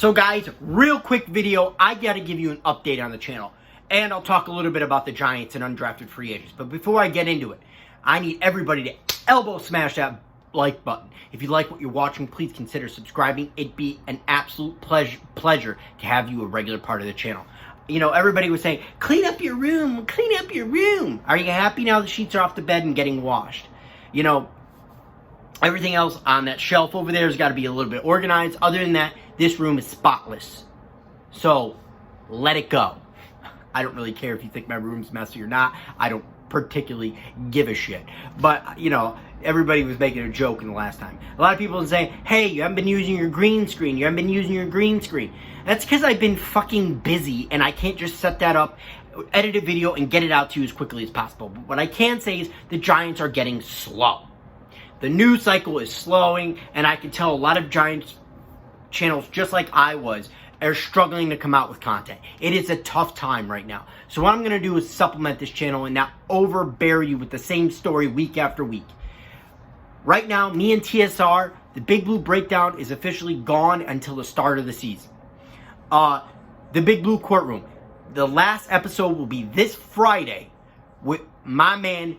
So guys, real quick video, I gotta give you an update on the channel. And I'll talk a little bit about the Giants and undrafted free agents. But before I get into it, I need everybody to elbow smash that like button. If you like what you're watching, please consider subscribing. It'd be an absolute pleasure to have you a regular part of the channel. You know, everybody was saying, clean up your room, clean up your room. Are you happy now the sheets are off the bed and getting washed? You know, everything else on that shelf over there has got to be a little bit organized. Other than that, this room is spotless. So, let it go. I don't really care if you think my room's messy or not. I don't particularly give a shit. But, you know, everybody was making a joke in the last time. A lot of people are saying, hey, you haven't been using your green screen. You haven't been using your green screen. That's because I've been fucking busy and I can't just set that up, edit a video, and get it out to you as quickly as possible. But what I can say is the Giants are getting slow. The news cycle is slowing, and I can tell a lot of Giants channels, just like I was, are struggling to come out with content. It is a tough time right now. So what I'm going to do is supplement this channel and not overbear you with the same story week after week. Right now, me and TSR, the Big Blue Breakdown is officially gone until the start of the season. The Big Blue Courtroom. The last episode will be this Friday with my man,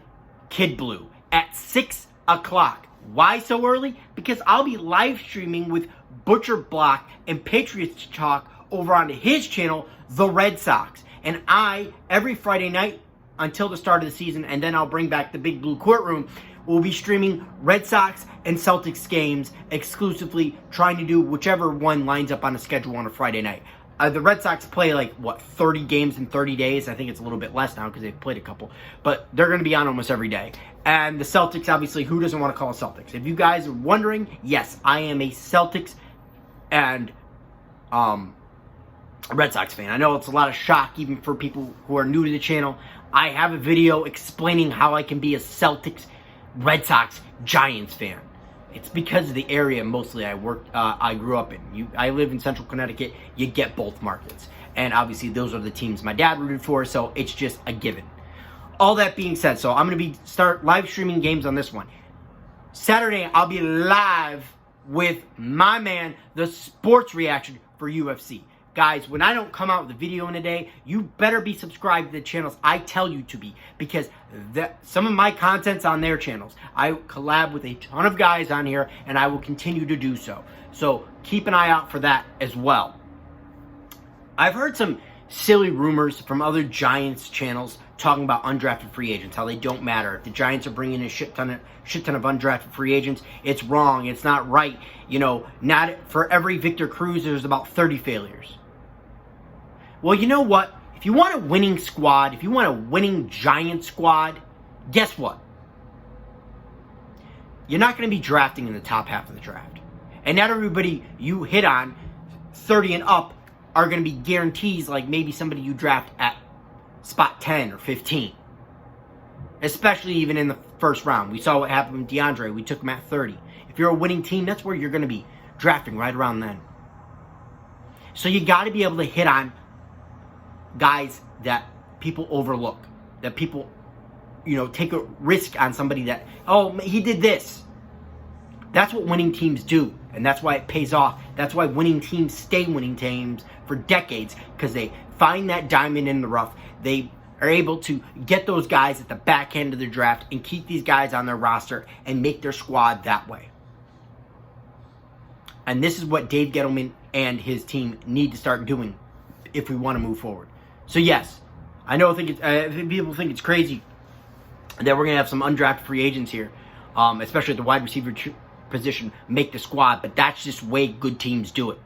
Kid Blue, at 6 o'clock. Why so early? Because I'll be live streaming with Butcher Block and Patriots Talk over on his channel, The Red Sox. And I, every Friday night until the start of the season, and then I'll bring back the Big Blue Courtroom, will be streaming Red Sox and Celtics games exclusively, trying to do whichever one lines up on a schedule on a Friday night. The Red Sox play 30 games in 30 days. I think it's a little bit less now because they've played a couple. But they're going to be on almost every day. And the Celtics, obviously, who doesn't want to call Celtics? If you guys are wondering, yes, I am a Celtics and Red Sox fan. I know it's a lot of shock even for people who are new to the channel. I have a video explaining how I can be a Celtics, Red Sox, Giants fan. It's because of the area mostly I grew up in. I live in Central Connecticut. You get both markets. And obviously those are the teams my dad rooted for, so it's just a given. All that being said, so I'm going to start live streaming games on this one. Saturday, I'll be live with my man, the sports reaction for UFC. Guys, when I don't come out with a video in a day, you better be subscribed to the channels I tell you to be, because some of my content's on their channels. I collab with a ton of guys on here, and I will continue to do so. So keep an eye out for that as well. I've heard some silly rumors from other Giants channels talking about undrafted free agents, how they don't matter. If the Giants are bringing in a shit ton of undrafted free agents, it's wrong, it's not right. You know, not for every Victor Cruz, there's about 30 failures. Well, you know what? If you want a winning squad, if you want a winning Giant squad, guess what? You're not going to be drafting in the top half of the draft. And not everybody you hit on, 30 and up, are going to be guarantees like maybe somebody you draft at spot 10 or 15. Especially even in the first round. We saw what happened with DeAndre. We took him at 30. If you're a winning team, that's where you're going to be drafting, right around then. So you got to be able to hit on guys that people overlook. That people, you know, take a risk on somebody that, oh, he did this. That's what winning teams do. And that's why it pays off. That's why winning teams stay winning teams for decades. Because they find that diamond in the rough. They are able to get those guys at the back end of the draft and keep these guys on their roster and make their squad that way. And this is what Dave Gettleman and his team need to start doing if we want to move forward. So yes, I know people think it's crazy that we're going to have some undrafted free agents here, especially at the wide receiver position, make the squad, but that's just the way good teams do it.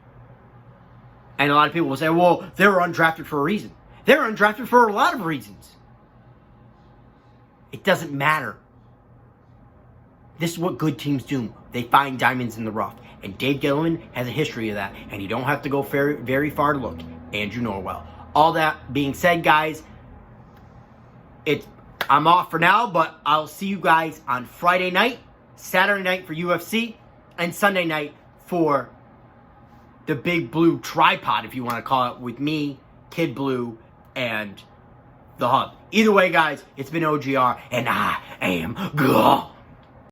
And a lot of people will say, well, they were undrafted for a reason. They're undrafted for a lot of reasons. It doesn't matter. This is what good teams do. They find diamonds in the rough. And Dave Gettleman has a history of that. And you don't have to go very, very far to look. Andrew Norwell. All that being said, guys, I'm off for now, but I'll see you guys on Friday night, Saturday night for UFC, and Sunday night for the Big Blue Tripod, if you want to call it, with me, Kid Blue, and the Hub. Either way, guys, it's been OGR, and I am gone.